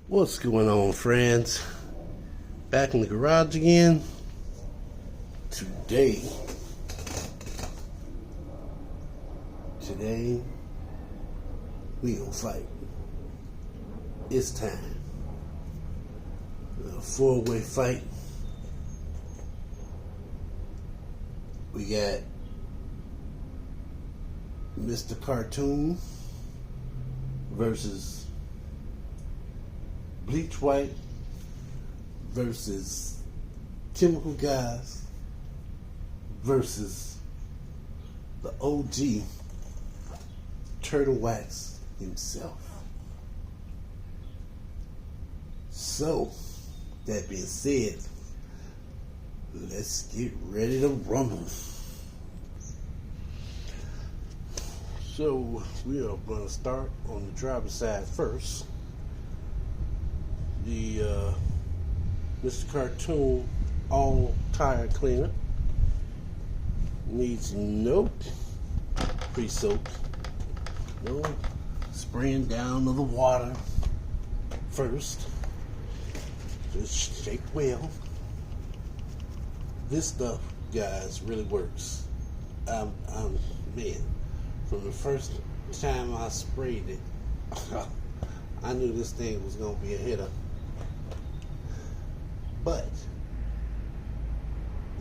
What's going on, friends? Back in the garage again. Today we gonna fight. It's time. A four-way fight. We got Mr. Cartoon versus Bleach White versus Chemical Guys versus the OG Turtle Wax himself. So, that being said, let's get ready to rumble. So, we are going to start on the driver's side first. The Mr. Cartoon all tire cleaner needs no pre-soak, no spraying down of the water first. Just shake well. This stuff, guys, really works. Man, from the first time I sprayed it, I knew this thing was gonna be a hitter. But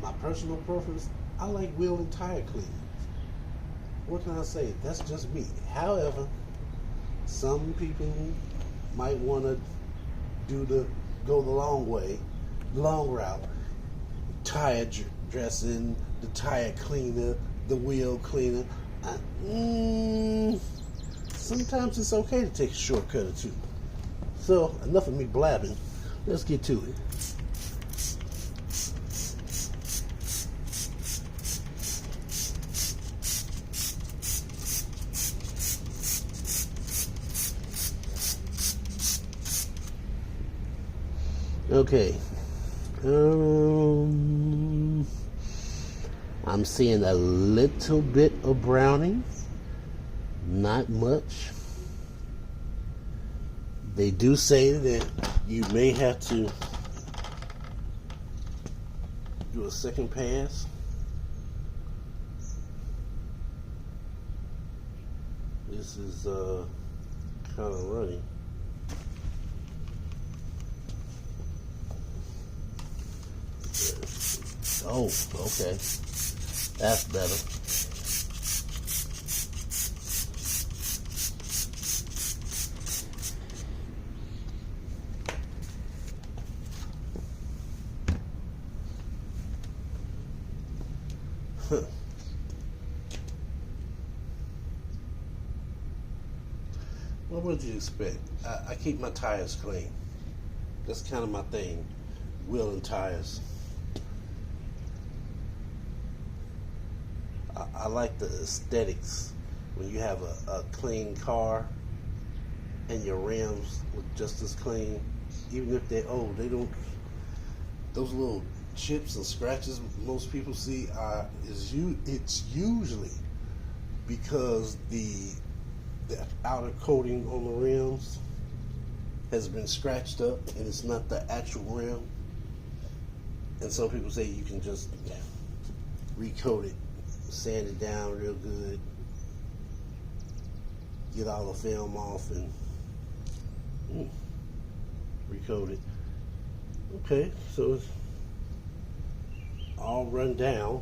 my personal preference, I like wheel and tire cleaners. What can I say? That's just me. However, some people might want to go the long way, long route. Tire dressing, the tire cleaner, the wheel cleaner. Sometimes it's okay to take a shortcut or two. So, enough of me blabbing. Let's get to it. Okay. I'm seeing a little bit of browning. Not much. They do say that you may have to do a second pass. This is kind of runny. Oh, okay. That's better. Well, what did you expect? I keep my tires clean. That's kind of my thing. Wheeling tires. I like the aesthetics when you have a clean car and your rims look just as clean. Even if they're old, they don't. Those little chips and scratches most people see it's usually because the outer coating on the rims has been scratched up and it's not the actual rim. And some people say you can just recoat it, sand it down real good, get all the film off, and recoat it. Okay, so it's all run down.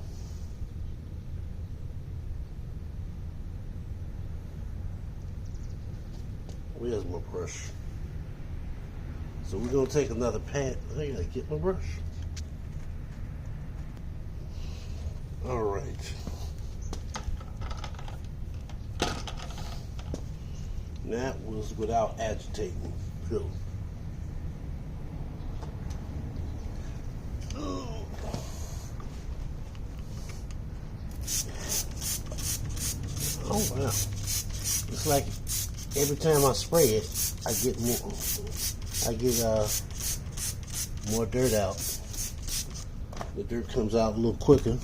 Where's my brush? So we're gonna take another pat. I gotta get my brush. All right. That was without agitating. Cool. Oh wow! It's like every time I spray it, I get more dirt out. The dirt comes out a little quicker.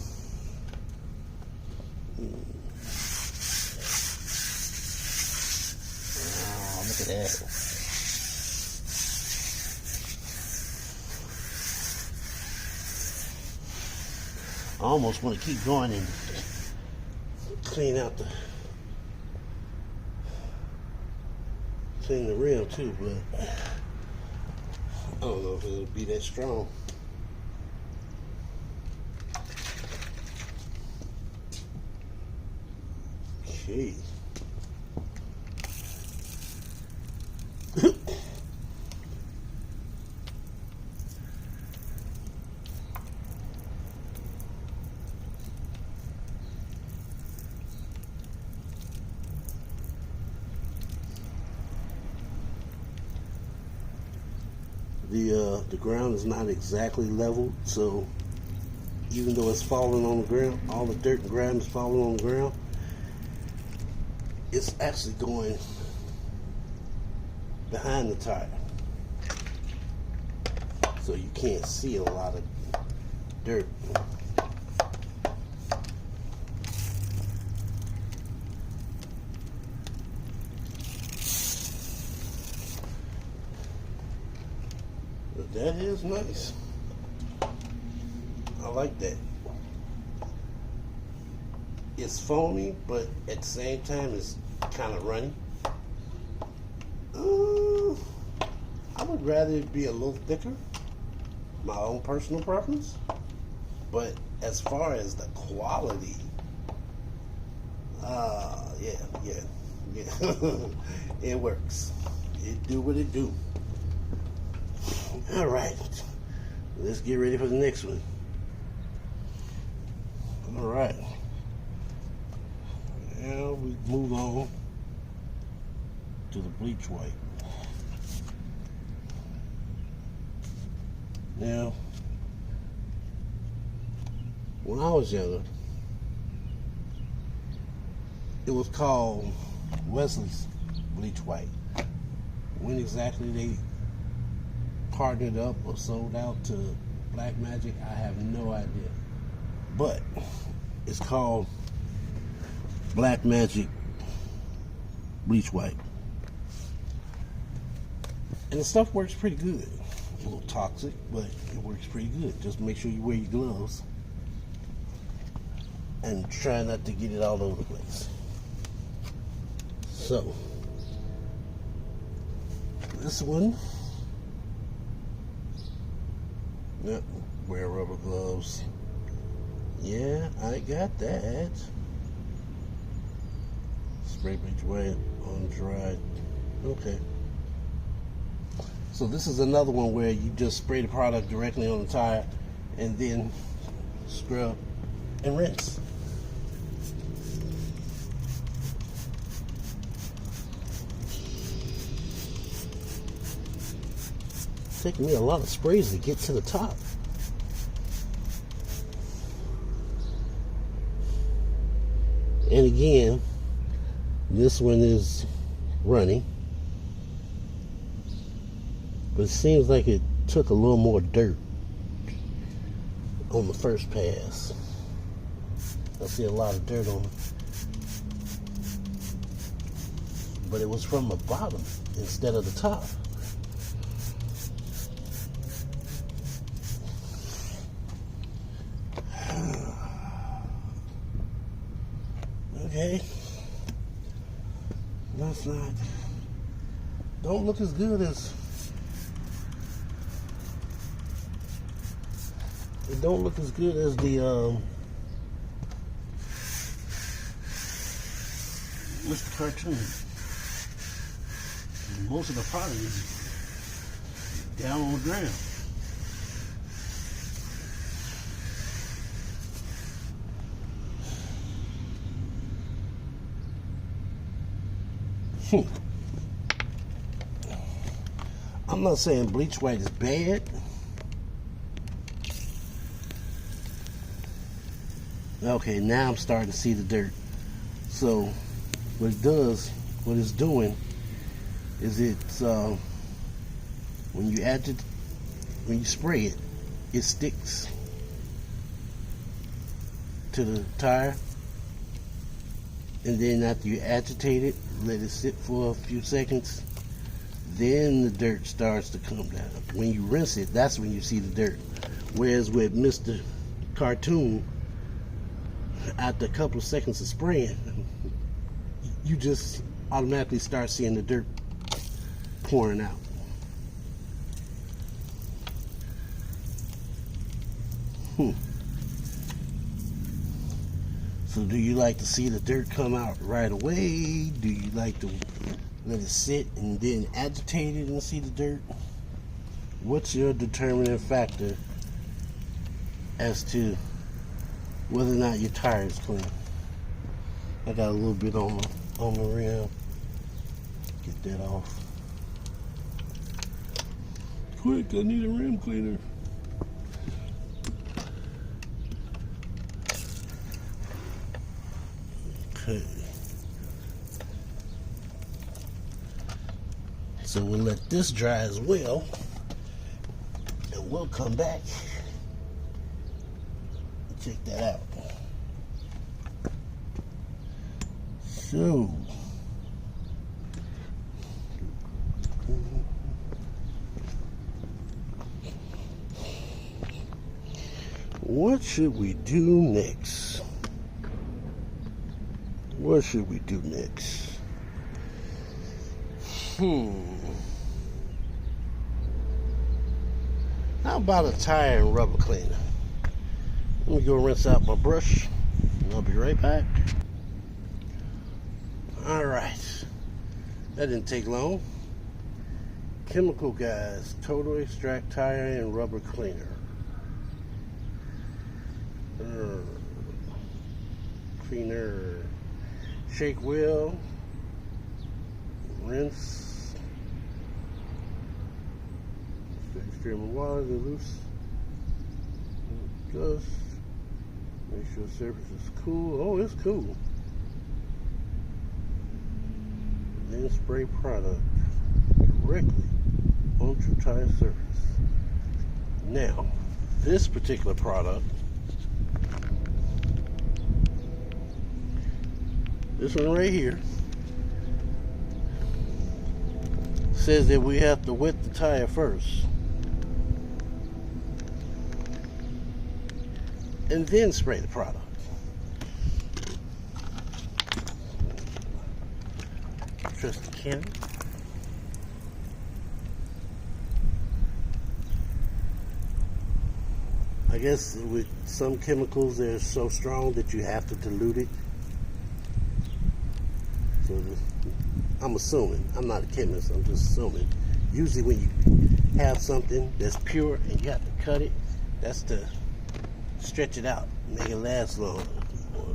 Look at that. I almost want to keep going and clean the rim too, but I don't know if it'll be that strong. Okay. The ground is not exactly leveled, so even though it's falling on the ground, all the dirt and grime is falling on the ground, it's actually going behind the tire, so you can't see a lot of dirt. But that is nice. I like that. It's foamy, but at the same time, it's kind of runny. I would rather it be a little thicker. My own personal preference. But as far as the quality, yeah. It works. It do what it do. All right, let's get ready for the next one. All right. Now we move on to the bleach white. Now, when I was younger, it was called Wesley's Bleach White. When exactly they partnered up or sold out to Black Magic, I have no idea. But it's called Black Magic Bleach White. And the stuff works pretty good. A little toxic, but it works pretty good. Just make sure you wear your gloves and try not to get it all over the place. So, this one, yep, wear rubber gloves. Yeah, I got that. Spray bleach white on dry. Okay. So this is another one where you just spray the product directly on the tire and then scrub and rinse. It's taking me a lot of sprays to get to the top. And again, this one is running, but it seems like it took a little more dirt on the first pass. I see a lot of dirt on it, but it was from the bottom instead of the top. Okay, that's not, don't look as good as, it don't look as good as the Mr. Cartoon. Most of the product is down on the ground. I'm not saying bleach white is bad. Okay, now I'm starting to see the dirt. So what it does, what it's doing is it's when you spray it, it sticks to the tire, and then after you agitate it, let it sit for a few seconds, then the dirt starts to come down. When you rinse it, that's when you see the dirt. Whereas with Mr. Cartoon, after a couple of seconds of spraying, you just automatically start seeing the dirt pouring out. So do you like to see the dirt come out right away? Do you like to let it sit and then agitate it and see the dirt? What's your determining factor as to whether or not your tire is clean? I got a little bit on the rim. Get that off. Quick, I need a rim cleaner. Okay. So we'll let this dry as well, and we'll come back and check that out. So what should we do next? What should we do next? How about a tire and rubber cleaner? Let me go rinse out my brush, and I'll be right back. Alright, that didn't take long. Chemical Guys Total Extract Tire and Rubber Cleaner. Cleaner. Shake well. Rinse. Extreme of water to loose. Dust. Make sure the surface is cool. Oh, it's cool. Then spray product directly onto tire surface. Now, this particular product, this one right here, says that we have to wet the tire first and then spray the product. Trust the can. I guess with some chemicals they're so strong that you have to dilute it. So I'm assuming, I'm not a chemist, I'm just assuming. Usually when you have something that's pure and you have to cut it, that's to stretch it out, make it last long, or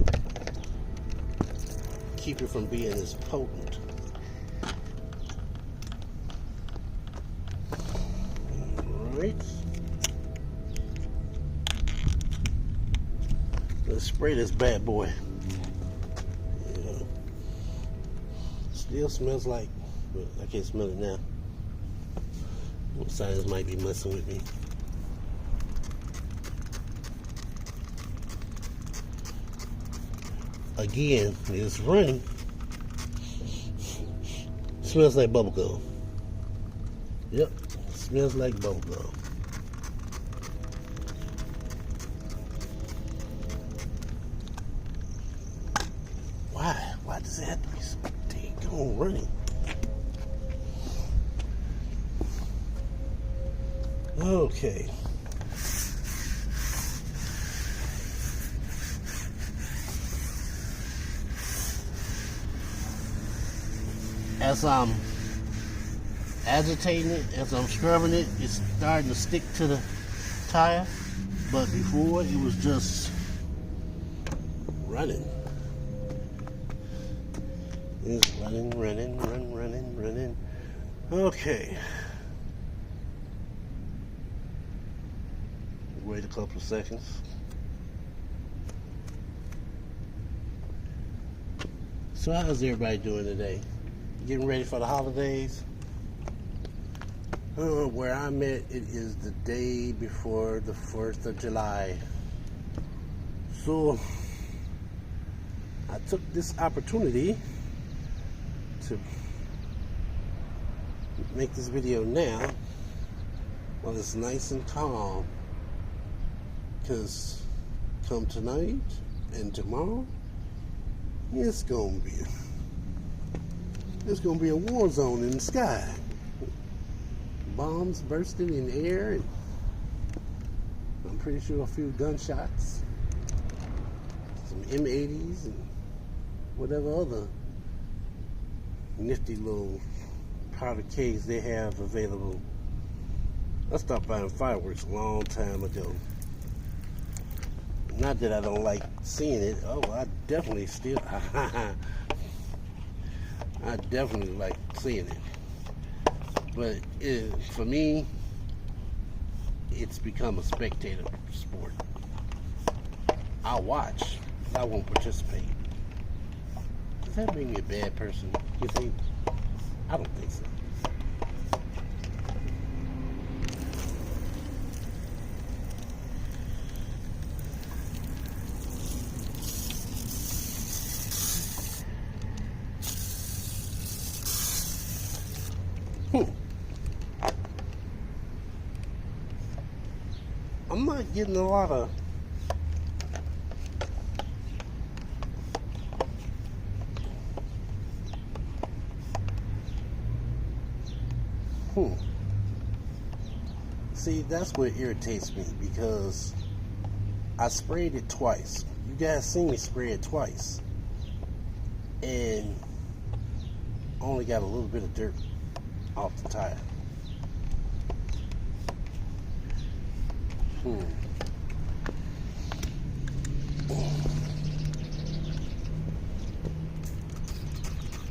keep it from being as potent. Alright. Let's spray this bad boy. Yeah. Still smells like, but I can't smell it now. Science might be messing with me. Again, it's running. Smells like bubblegum. Yep, smells like bubblegum. Why does it have to be so dang running? Okay. As I'm agitating it, as I'm scrubbing it, it's starting to stick to the tire. But before, it was just running. It's running. Okay. Wait a couple of seconds. So how's everybody doing today? Getting ready for the holidays? Where I'm at, it is the day before the 4th of July. So I took this opportunity to make this video now while it's nice and calm, because come tonight And tomorrow, it's gonna be a war zone in the sky. Bombs bursting in the air, and I'm pretty sure a few gunshots, some M80s, and whatever other nifty little powder kegs they have available. I stopped buying fireworks a long time ago. Not that I don't like seeing it. Oh, I definitely still, I definitely like seeing it. But for me, it's become a spectator sport. I'll watch, but I won't participate. Does that make me a bad person, you think? I don't think so. I'm not getting a lot of See, that's what irritates me, because I sprayed it twice. You guys seen me spray it twice, and only got a little bit of dirt off the tire.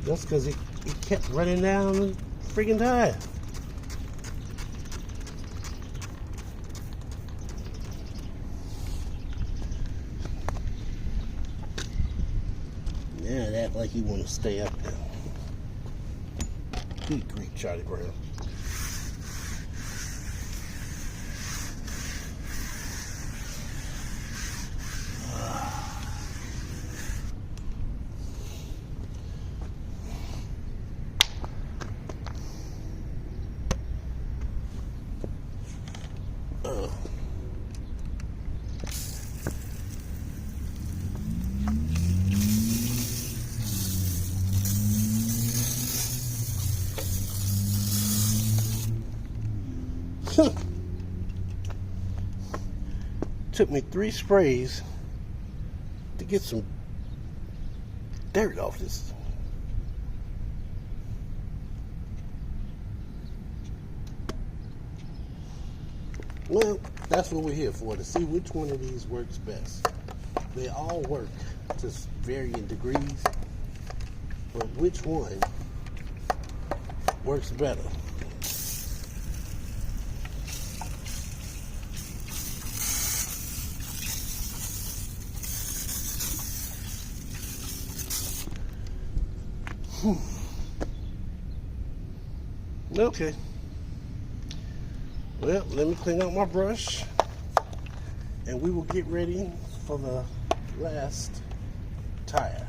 That's because it kept running down the freaking tire. Now it act like he want to stay up there. Good grief, Charlie Brown. Took me 3 sprays to get some dirt off this. Well, that's what we're here for, to see which one of these works best. They all work to varying degrees, but which one works better? Okay. Well, let me clean out my brush, and we will get ready for the last tire.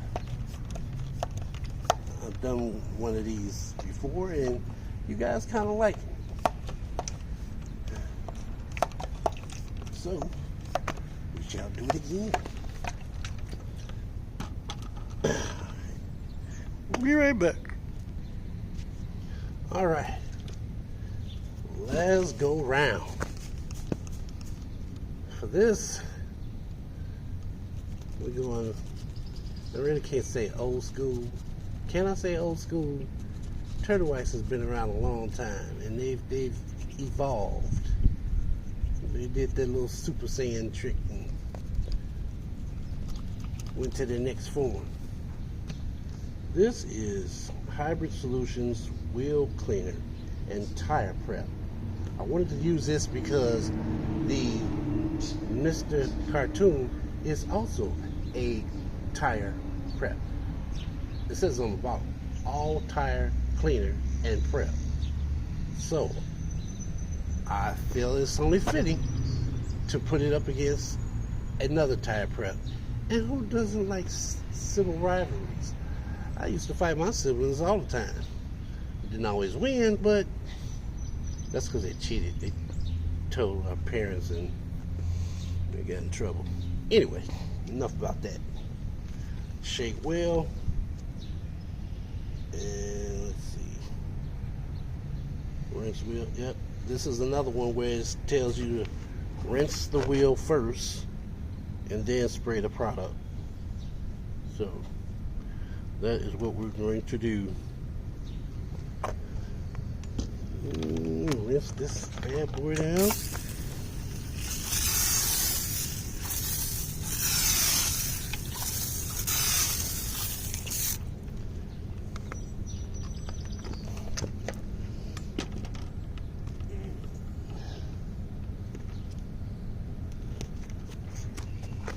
I've done one of these before, and you guys kind of like it. So, we shall do it again. Be right back. All right, let's go round. For this, we're going, I really can't say old school. Can I say old school? Turtle Wax has been around a long time, and they've evolved. They did their little Super Saiyan trick and went to the next form. This is Hybrid Solutions Wheel Cleaner and Tire Prep. I wanted to use this because the Mr. Cartoon is also a tire prep. It says on the bottom, all tire cleaner and prep. So I feel it's only fitting to put it up against another tire prep. And who doesn't like civil rivalries? I used to fight my siblings all the time. Didn't always win, but that's because they cheated. They told our parents and they got in trouble. Anyway, enough about that. Shake well. And let's see. Rinse wheel. Yep. This is another one where it tells you to rinse the wheel first and then spray the product. So that is what we're going to do. Rinse this bad boy down.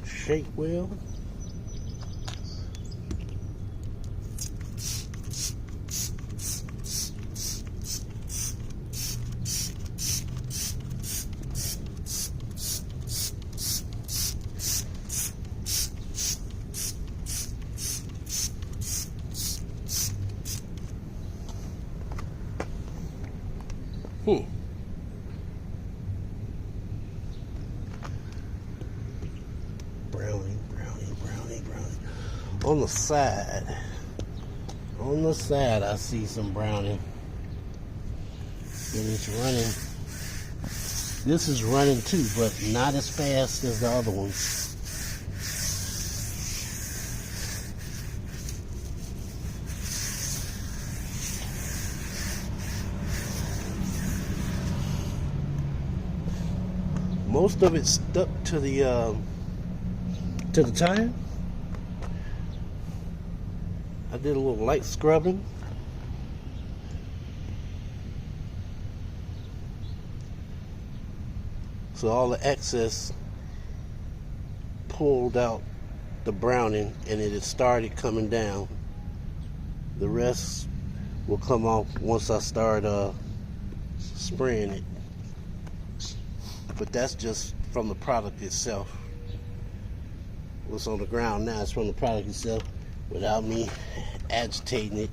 Shake well. Brownie. On the side, I see some browning. And it's running. This is running too, but not as fast as the other ones. Most of it stuck to the tire. I did a little light scrubbing. So all the excess pulled out the browning and it had started coming down. The rest will come off once I start spraying it. But that's just from the product itself. What's on the ground now is from the product itself without me agitating it.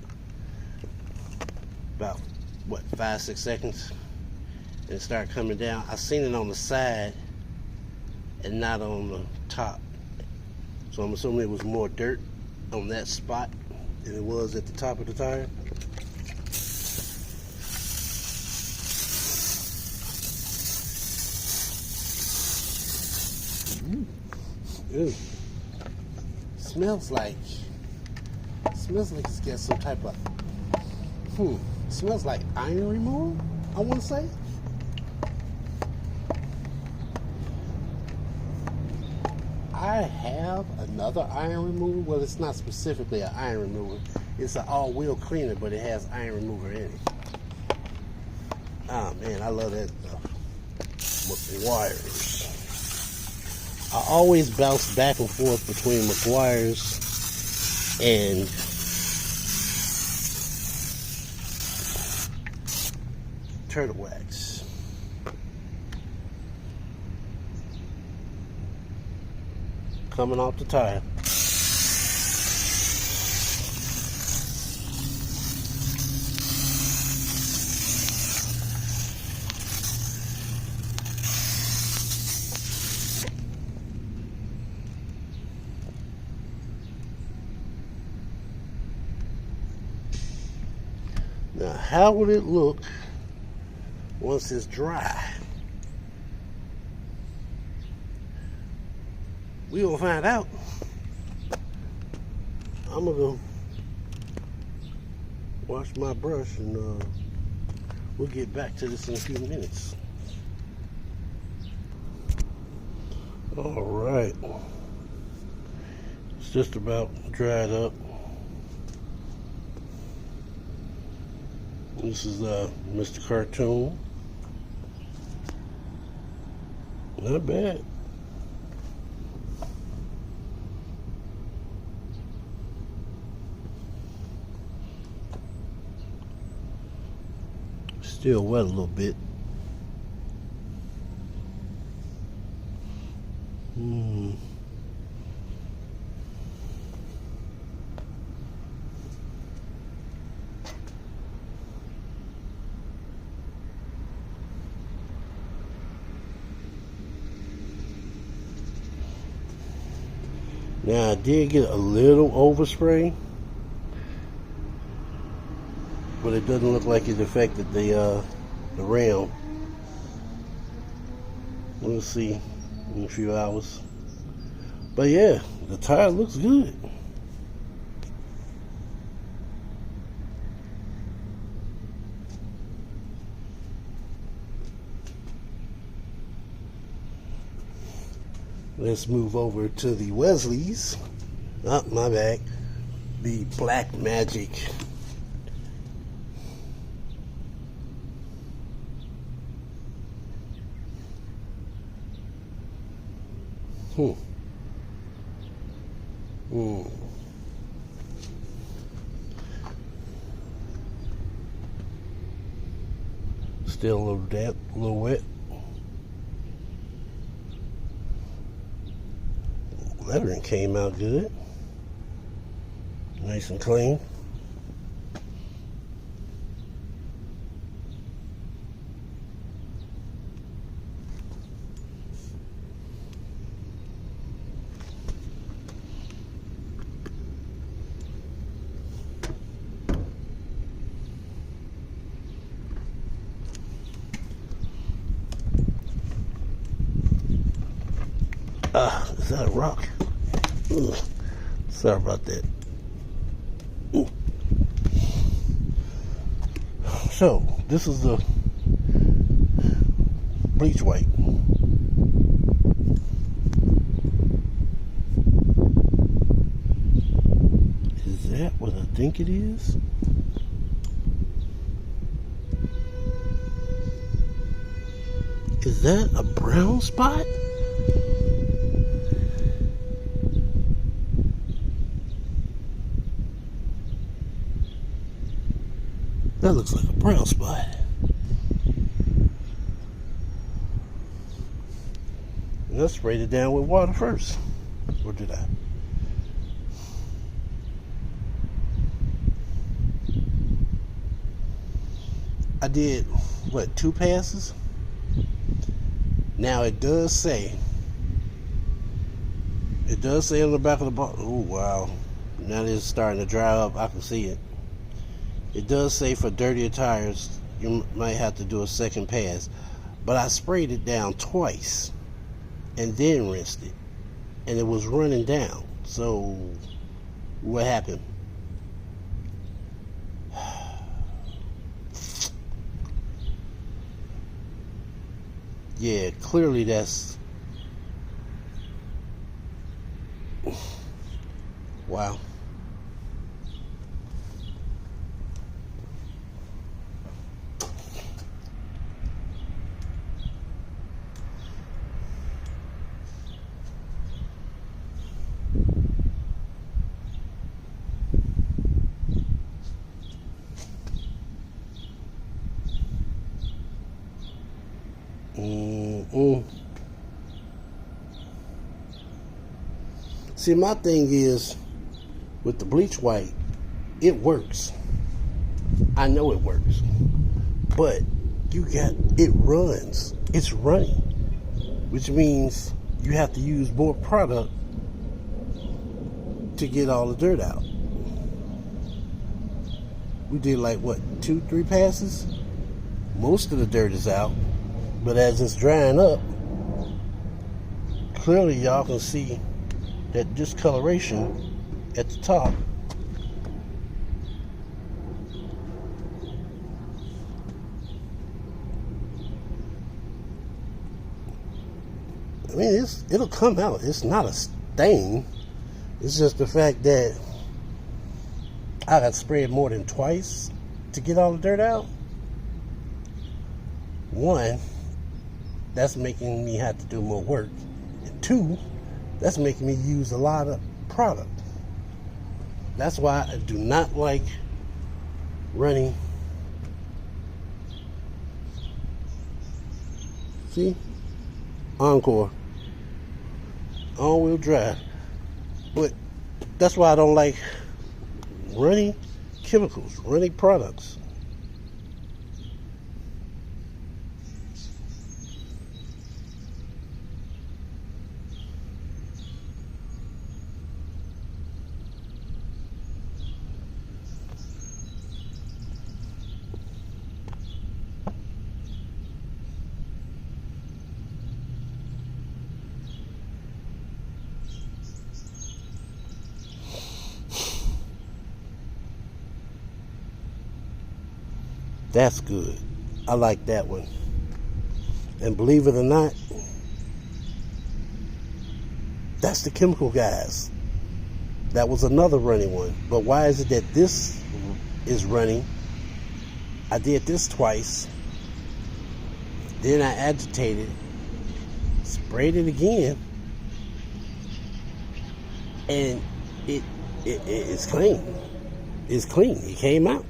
About, what, 5-6 seconds? And it started coming down. I seen it on the side and not on the top. So I'm assuming it was more dirt on that spot than it was at the top of the tire. Ew. Smells like it's got some type of smells like iron removal, I want to say. I have another iron remover. Well, it's not specifically an iron remover. It's an all-wheel cleaner, but it has iron remover in it. Oh man, I love that stuff. Meguiar's. I always bounce back and forth between Meguiar's and Turtle Wax. Coming off the tire. Now, how would it look once it's dry? We gonna find out. I'm gonna go wash my brush and we'll get back to this in a few minutes. All right, it's just about dried up. This is Mr. Cartoon. Not bad. Still wet a little bit. Now I did get a little overspray, but it doesn't look like it affected the rim. We'll see in a few hours. But yeah, the tire looks good. Let's move over to the Wesleys. Oh, my bad. The Black Magic. Still a little damp, a little wet. Lettering came out good. Nice and clean. Is that a rock? Ugh. Sorry about that. Ooh. So, this is the bleach white. Is that what I think it is? Is that a brown spot? That looks like a brown spot. And I sprayed it down with water first. Or did I? I did, what, 2 passes? Now it does say on the back of the bottle. Oh, wow. Now it's starting to dry up. I can see it. It does say for dirtier tires, you might have to do a second pass. But I sprayed it down twice and then rinsed it. And it was running down. So, what happened? Yeah, clearly that's... Wow. See, my thing is, with the bleach white, it works. I know it works. But it runs. It's running. Which means you have to use more product to get all the dirt out. We did like, what, 2-3 passes? Most of the dirt is out. But as it's drying up, clearly y'all can see that discoloration at the top. I mean, it'll come out. It's not a stain. It's just the fact that I got sprayed more than twice to get all the dirt out. One, that's making me have to do more work. And 2, that's making me use a lot of product. That's why I do not like running. See? Encore. All-wheel drive. But that's why I don't like running chemicals, running products. That's good. I like that one. And believe it or not, that's the Chemical Guys. That was another running one. But why is it that this is running? I did this twice. Then I agitated, sprayed it again, and it's clean. It's clean. It came out.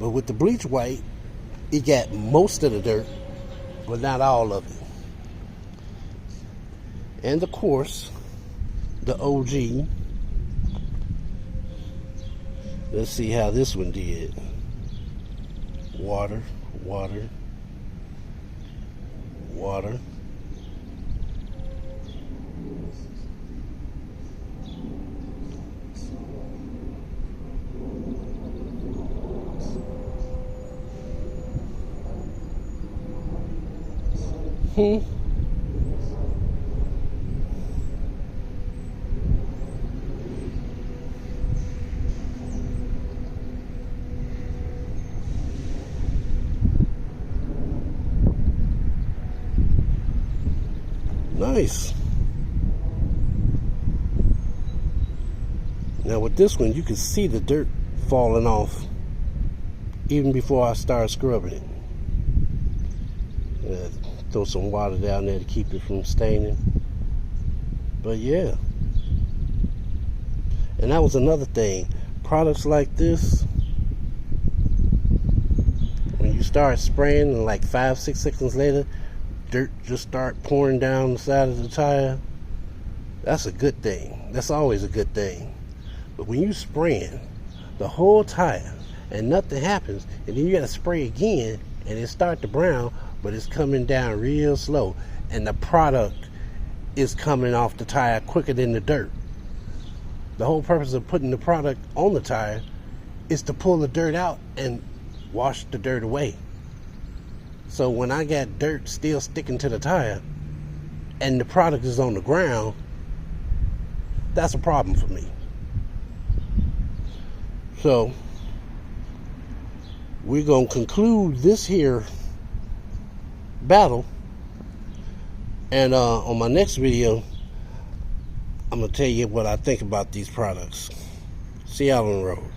But with the bleach white, it got most of the dirt, but not all of it. And of course, the OG. Let's see how this one did. Water, water, water. Nice. Now with this one, you can see the dirt falling off even before I start scrubbing it. Throw some water down there to keep it from staining. But yeah. And that was another thing. Products like this, when you start spraying and like 5-6 seconds later, dirt just start pouring down the side of the tire, that's a good thing. That's always a good thing. But when you spraying the whole tire and nothing happens, and then you gotta spray again and it start to brown, but it's coming down real slow, and the product is coming off the tire quicker than the dirt. The whole purpose of putting the product on the tire is to pull the dirt out and wash the dirt away. So when I got dirt still sticking to the tire and the product is on the ground, that's a problem for me. So we're going to conclude this here battle, and on my next video I'm going to tell you what I think about these products. See y'all on the road.